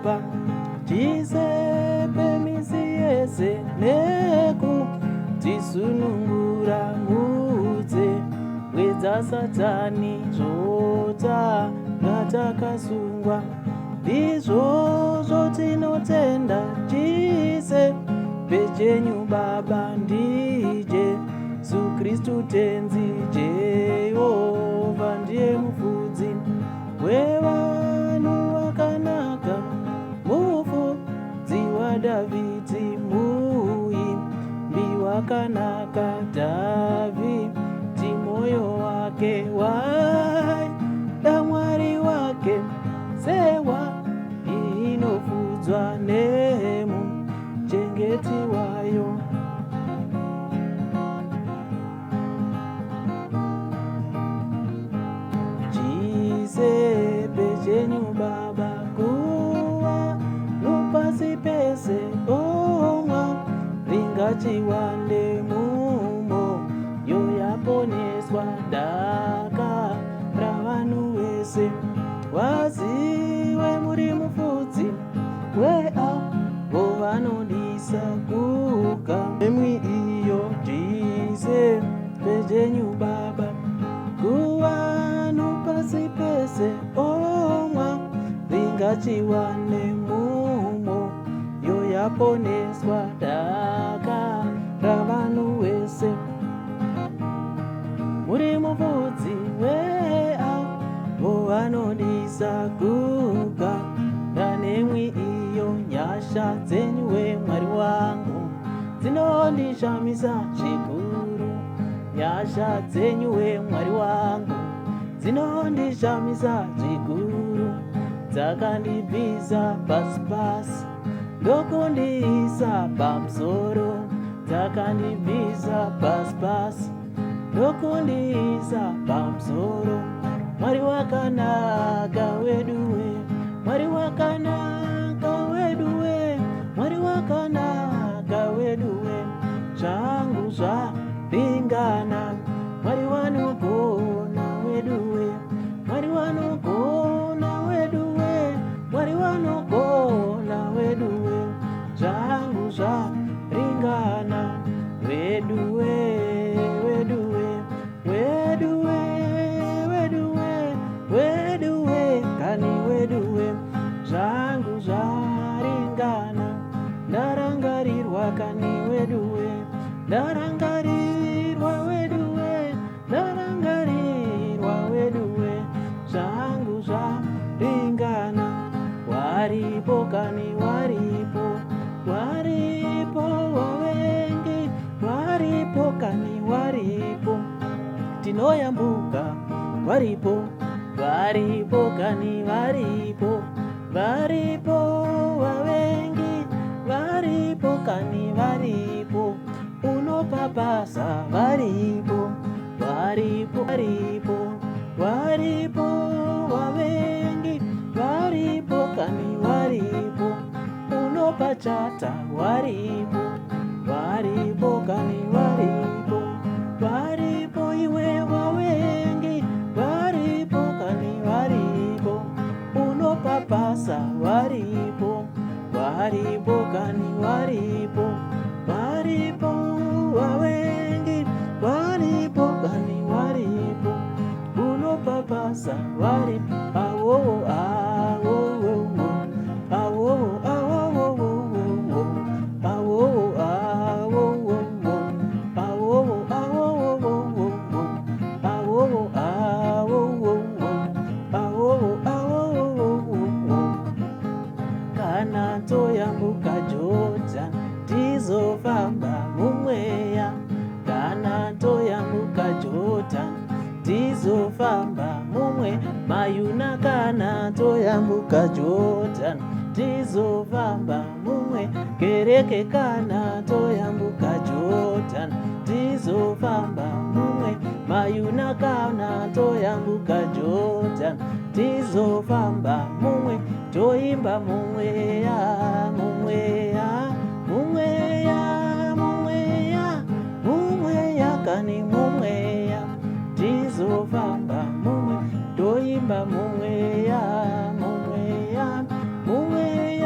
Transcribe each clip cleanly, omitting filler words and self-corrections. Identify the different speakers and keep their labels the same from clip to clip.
Speaker 1: kupa chisepe misi yese neku tisunungura mudze wedza Satani zvota ngatakasungwa ndizvozvo tinotenda chise pechenyu Baba ndije Jesu Kristu tenzi Jehovha ndiye mufudzi wevanhu vakanaka mufudzi waDhavhidhi muimbi wakanaka Dhavhidhi moyo wake waida Mwari wake sewa inofudzwa nemuchengeti wayo. Chisepe chenyu Baba kuva nupasi pese omwa ringachiwande mumo yoyaponeswa daka ravanhu vese waziwe muri mufudzi weavo vanodisa kuka emwi iyo chisepe chenyu Baba kuva nupasi pese omwa ringachiwane mumo yoyaponeswa daka ravanhu vese muri mufudzi weavo vanodisa kugara nemwi iyo nyasha dzenyu we Mwari wangu dzinondishamisa zvikuru nyasha dzenyu we Mwari wangu dzinondishamisa zvikuru dzakandibvisa pasi pasi ndokundiisa pamusoro dzakandibvisa pasi pasi ndokundiisa pamusoro Mwari wakanaka weduwe Mwari wakanaka weduwe Mwari wakanaka weduwe zvangu zvaringana Mwari wanogona weduwe Mwari wanogona weduwe Mwari wanogona weduwe zvangu zvaringana weduwe weduwe weduwe weduwe weduwe kani weduwe zvangu zvaringana ndarangarirwa kani weduwe ndarangarirwa weduwe ndarangarirwa weduwe zvangu zvaringana waripo kani waripo waripo wavengi waripo kani waripo tinoyambuka waripo waripo kani waripo waripo wavengi waripo kani waripo unopapasa waripo waripo waripo waripo wavengi waripo kani waripo unopachata waripo waripo kani waripo waripo iwe wavengi waripo kani waripo unopapasa waripo waripo kani waripo waripo wavengi waripo kani waripo unopapasa waripo awo awo awo awo awo awo kana toyambuka Jordan tizofamba mumweya kana toyambuka Jordan tizofamba mumwe mayuna kana toyambuka Jordan tizofamba mumwe kereke kana toyambuka Jordan tizofamba mumwe mayuna kana toyambuka Jordan tizofamba mumwe toimba mumweya mumweya mumweya mumweya mumweya kani mumweya tizofamba mumwe toimba mumweya mumweya mumweya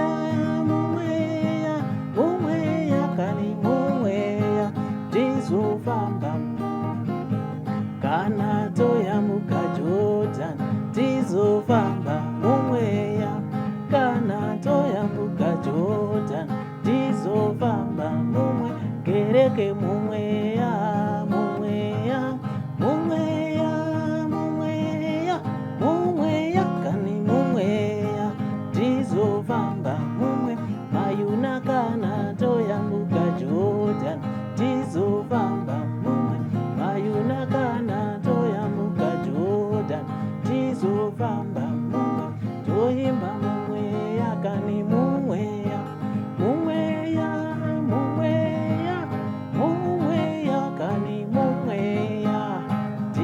Speaker 1: tizofamba mumweya, kana toyambuka Jorodhani tizofamba mumwe, kereke mumweya, mumweya, mumweya, mumweya, mumweya, kani mumweya, tizofamba mumwe, mayuna kana toyambuka Jorodhani tizofamba mumwe, mayuna kana toyambuka Jorodhani tizofamba mumwe, toimba mumweya, kani mumweya.